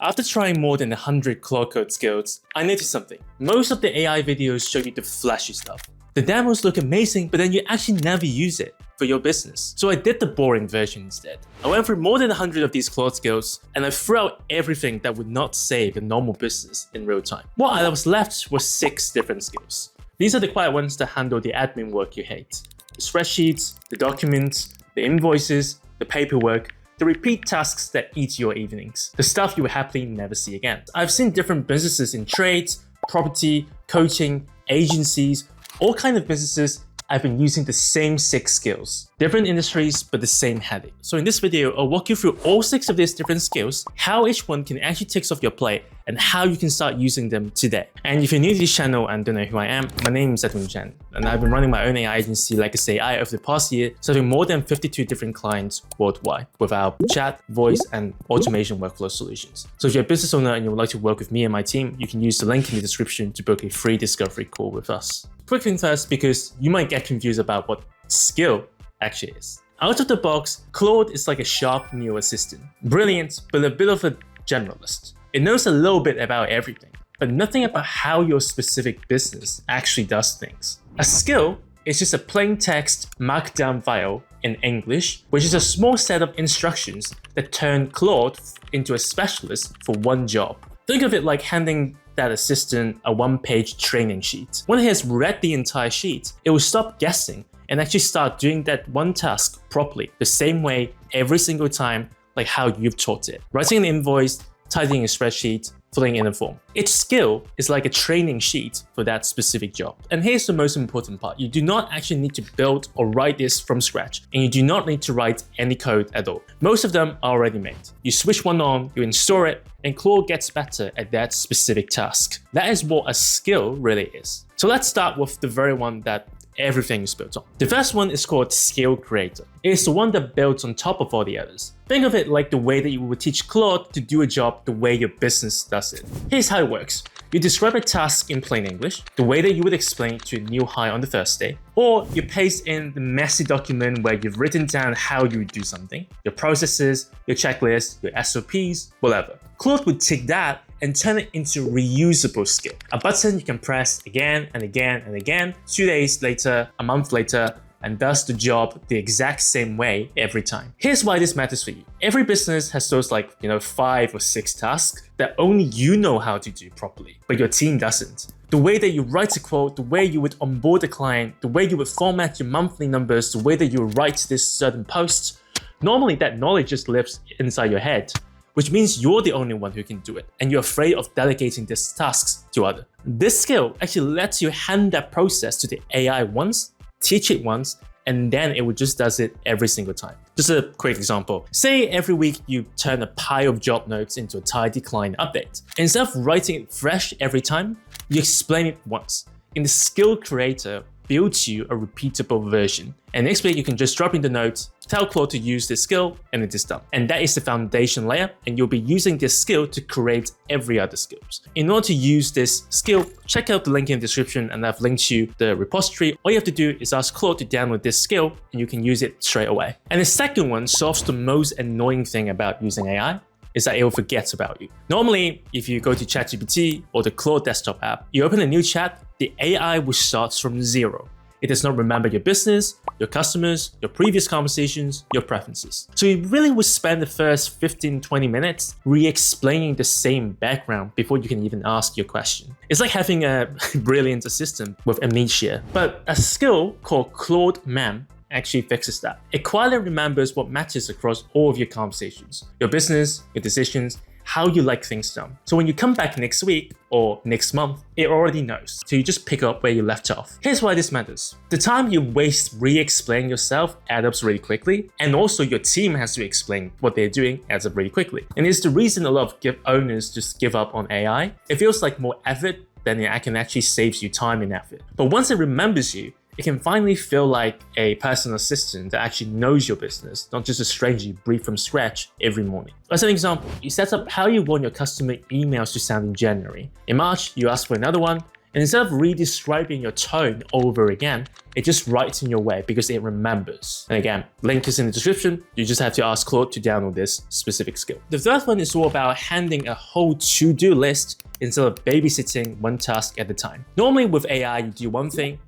After trying more than 100 Claude Code skills, I noticed something. Most of the AI videos show you the flashy stuff. The demos look amazing, but then you actually never use it for your business. So I did the boring version instead. I went through more than 100 of these Claude skills, and I threw out everything that would not save a normal business in real time. What I was left was 6 different skills. These are the quiet ones that handle the admin work you hate. The spreadsheets, the documents, the invoices, the paperwork, the repeat tasks that eat your evenings, the stuff you will happily never see again. I've seen different businesses in trades, property, coaching, agencies, all kinds of businesses. I've been using the same 6 skills. Different industries, but the same headache. So in this video, I'll walk you through all 6 of these different skills, how each one can actually take off your plate, and how you can start using them today. And if you're new to this channel and don't know who I am, my name is Edwin Chen, and I've been running my own AI agency, Legacy AI, over the past year, serving more than 52 different clients worldwide with our chat, voice, and automation workflow solutions. So if you're a business owner and you would like to work with me and my team, you can use the link in the description to book a free discovery call with us. Quick thing first, because you might get confused about what skill actually is. Out of the box, Claude is like a sharp new assistant. Brilliant, but a bit of a generalist. It knows a little bit about everything, but nothing about how your specific business actually does things. A skill is just a plain text markdown file in English, which is a small set of instructions that turn Claude into a specialist for one job. Think of it like handing that assistant a one-page training sheet. When he has read the entire sheet, it will stop guessing and actually start doing that one task properly, the same way every single time, like how you've taught it. Writing an invoice, tidying a spreadsheet, filling in a form. Each skill is like a training sheet for that specific job. And here's the most important part. You do not actually need to build or write this from scratch, and you do not need to write any code at all. Most of them are already made. You switch one on, you install it, and Claude gets better at that specific task. That is what a skill really is. So let's start with the very one that everything is built on. The first one is called Skill Creator. It is the one that builds on top of all the others. Think of it like the way that you would teach Claude to do a job the way your business does it. Here's how it works. You describe a task in plain English, the way that you would explain it to a new hire on the first day, or you paste in the messy document where you've written down how you would do something, your processes, your checklists, your SOPs, whatever. Claude would take that and turn it into a reusable skill. A button you can press again and again and again, 2 days later, a month later, and does the job the exact same way every time. Here's why this matters for you. Every business has those 5 or 6 tasks that only you know how to do properly, but your team doesn't. The way that you write a quote, the way you would onboard a client, the way you would format your monthly numbers, the way that you write this certain post, normally that knowledge just lives inside your head, which means you're the only one who can do it, and you're afraid of delegating these tasks to others. This skill actually lets you hand that process to the AI once, teach it once, and then it just does it every single time. Just a quick example. Say every week you turn a pile of job notes into a tidy client update. Instead of writing it fresh every time, you explain it once. In the Skill Creator, builds you a repeatable version. And next week, you can just drop in the notes, tell Claude to use this skill, and it is done. And that is the foundation layer, and you'll be using this skill to create every other skills. In order to use this skill, check out the link in the description, and I've linked you the repository. All you have to do is ask Claude to download this skill, and you can use it straight away. And the second one solves the most annoying thing about using AI, is that it will forget about you. Normally, if you go to ChatGPT or the Claude desktop app, you open a new chat, the AI will start from zero. It does not remember your business, your customers, your previous conversations, your preferences. So you really would spend the first 15-20 minutes re-explaining the same background before you can even ask your question. It's like having a brilliant assistant with amnesia. But a skill called Claude Mem actually fixes that. It quietly remembers what matters across all of your conversations, your business, your decisions, how you like things done. So when you come back next week or next month, it already knows. So you just pick up where you left off. Here's why this matters. The time you waste re-explaining yourself adds up really quickly, and also your team has to explain what they're doing adds up really quickly. And it's the reason a lot of owners just give up on AI. It feels like more effort than it can actually saves you time and effort. But once it remembers you, it can finally feel like a personal assistant that actually knows your business, not just a stranger you brief from scratch every morning. As an example, you set up how you want your customer emails to sound in January. In March, you ask for another one. And instead of re-describing your tone over again, it just writes in your way because it remembers. And again, link is in the description. You just have to ask Claude to download this specific skill. The third one is all about handling a whole to-do list instead of babysitting one task at a time. Normally with AI, you do one thing,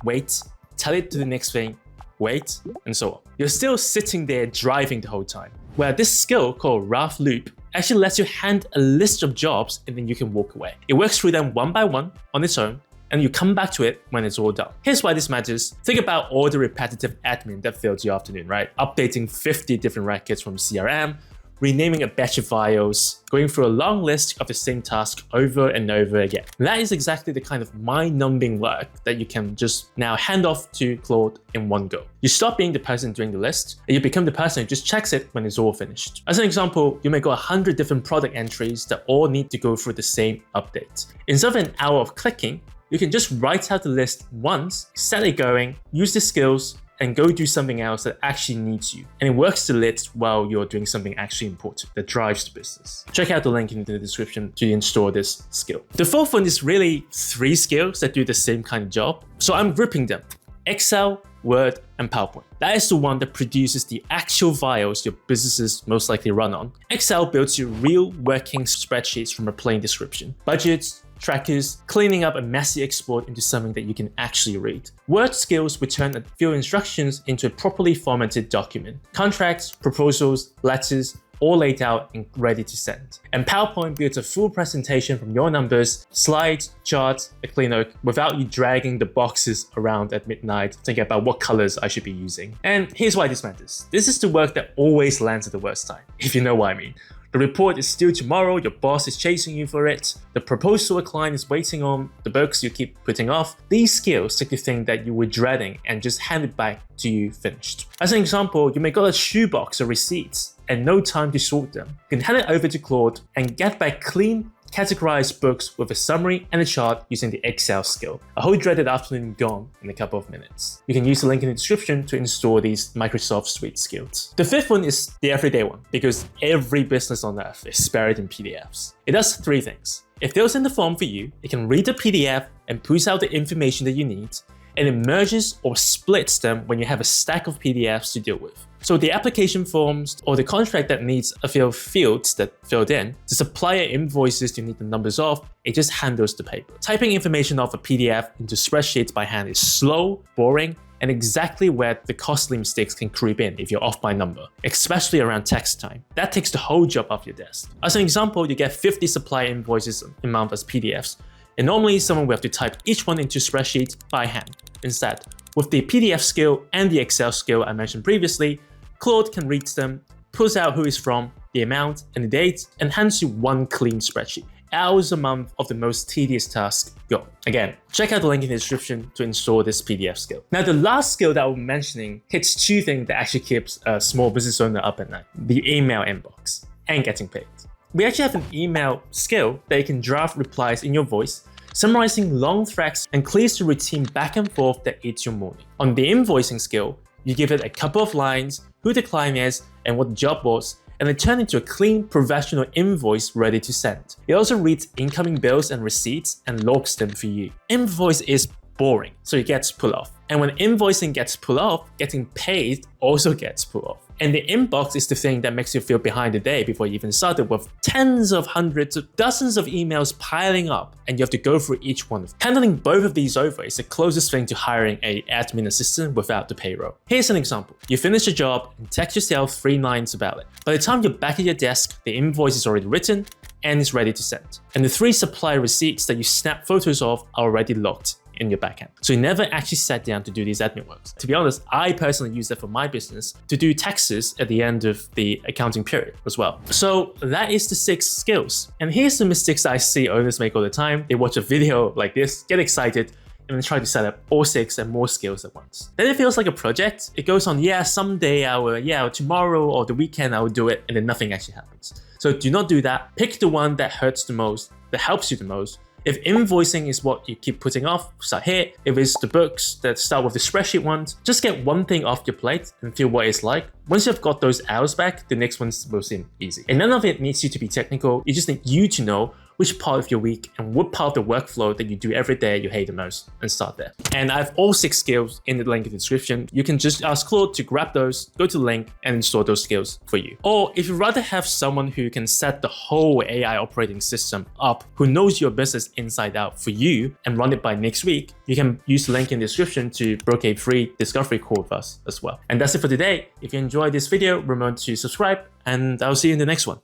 wait, tell it to the next thing, wait, and so on. You're still sitting there driving the whole time. Where this skill called Rough Loop actually lets you hand a list of jobs and then you can walk away. It works through them one by one on its own, and you come back to it when it's all done. Here's why this matters. Think about all the repetitive admin that fills your afternoon, right? Updating 50 different records from CRM, renaming a batch of files, going through a long list of the same task over and over again. That is exactly the kind of mind-numbing work that you can just now hand off to Claude in one go. You stop being the person doing the list, and you become the person who just checks it when it's all finished. As an example, you may got 100 different product entries that all need to go through the same update. Instead of an hour of clicking, you can just write out the list once, set it going, use the skills, and go do something else that actually needs you. And it works the list while you're doing something actually important that drives the business. Check out the link in the description to install this skill. The fourth one is really 3 skills that do the same kind of job. So I'm grouping them: Excel, Word, and PowerPoint. That is the one that produces the actual files your businesses most likely run on. Excel builds you real working spreadsheets from a plain description. Budgets, trackers, cleaning up a messy export into something that you can actually read. Word skills return a few instructions into a properly formatted document. Contracts, proposals, letters, all laid out and ready to send. And PowerPoint builds a full presentation from your numbers, slides, charts, a clean look, without you dragging the boxes around at midnight thinking about what colors I should be using. And here's why this matters. This is the work that always lands at the worst time, if you know what I mean. The report is due tomorrow, your boss is chasing you for it, the proposal a client is waiting on, the books you keep putting off. These skills take the thing that you were dreading and just hand it back to you finished. As an example, you may got a shoebox of receipts and no time to sort them. You can hand it over to Claude and get back clean, categorized books with a summary and a chart using the Excel skill. A whole dreaded afternoon gone in a couple of minutes. You can use the link in the description to install these Microsoft Suite skills. The fifth one is the everyday one, because every business on earth is buried in PDFs. It does 3 things. It fills in the form for you, it can read the PDF and pulls out the information that you need, and it merges or splits them when you have a stack of PDFs to deal with. So the application forms or the contract that needs a few fields that filled in, the supplier invoices you need the numbers of, it just handles the paper. Typing information off a PDF into spreadsheets by hand is slow, boring, and exactly where the costly mistakes can creep in if you're off by number, especially around tax time. That takes the whole job off your desk. As an example, you get 50 supplier invoices in month as PDFs, and normally someone will have to type each one into spreadsheets by hand. Instead, with the PDF skill and the Excel skill I mentioned previously, Claude can read them, pulls out who it's from, the amount, and the date, and hands you one clean spreadsheet. Hours a month of the most tedious task gone. Again, check out the link in the description to install this PDF skill. Now, the last skill that I'm mentioning hits 2 things that actually keeps a small business owner up at night: the email inbox and getting paid. We actually have an email skill that you can draft replies in your voice, summarizing long threads and clears the routine back and forth that eats your morning. On the invoicing skill, you give it a couple of lines, who the client is, and what the job was, and they turn into a clean, professional invoice ready to send. It also reads incoming bills and receipts and logs them for you. Invoice is boring, so it gets pulled off. And when invoicing gets pulled off, getting paid also gets pulled off. And the inbox is the thing that makes you feel behind the day before you even started, with tens of hundreds of dozens of emails piling up, and you have to go through each one. Handling both of these over is the closest thing to hiring an admin assistant without the payroll. Here's an example. You finish a job and text yourself 3 lines about it. By the time you're back at your desk, the invoice is already written and is ready to send. And the 3 supplier receipts that you snap photos of are already locked in your backend. So you never actually sat down to do these admin works. To be honest, I personally use that for my business to do taxes at the end of the accounting period as well. So that is the 6 skills. And here's the mistakes that I see owners make all the time. They watch a video like this, get excited, and then try to set up all 6 and more skills at once. Then it feels like a project. It goes on, someday I will, tomorrow or the weekend I will do it, and then nothing actually happens. So do not do that. Pick the one that hurts the most, that helps you the most. If invoicing is what you keep putting off, start here. If it's the books that start with the spreadsheet ones, just get one thing off your plate and feel what it's like. Once you've got those hours back, the next ones will seem easy. And none of it needs you to be technical. You just need you to know which part of your week and what part of the workflow that you do every day you hate the most, and start there. And I have all 6 skills in the link in the description. You can just ask Claude to grab those, go to the link and install those skills for you. Or if you'd rather have someone who can set the whole AI operating system up, who knows your business inside out for you and run it by next week, you can use the link in the description to book a free discovery call with us as well. And that's it for today. If you enjoyed this video, remember to subscribe, and I'll see you in the next one.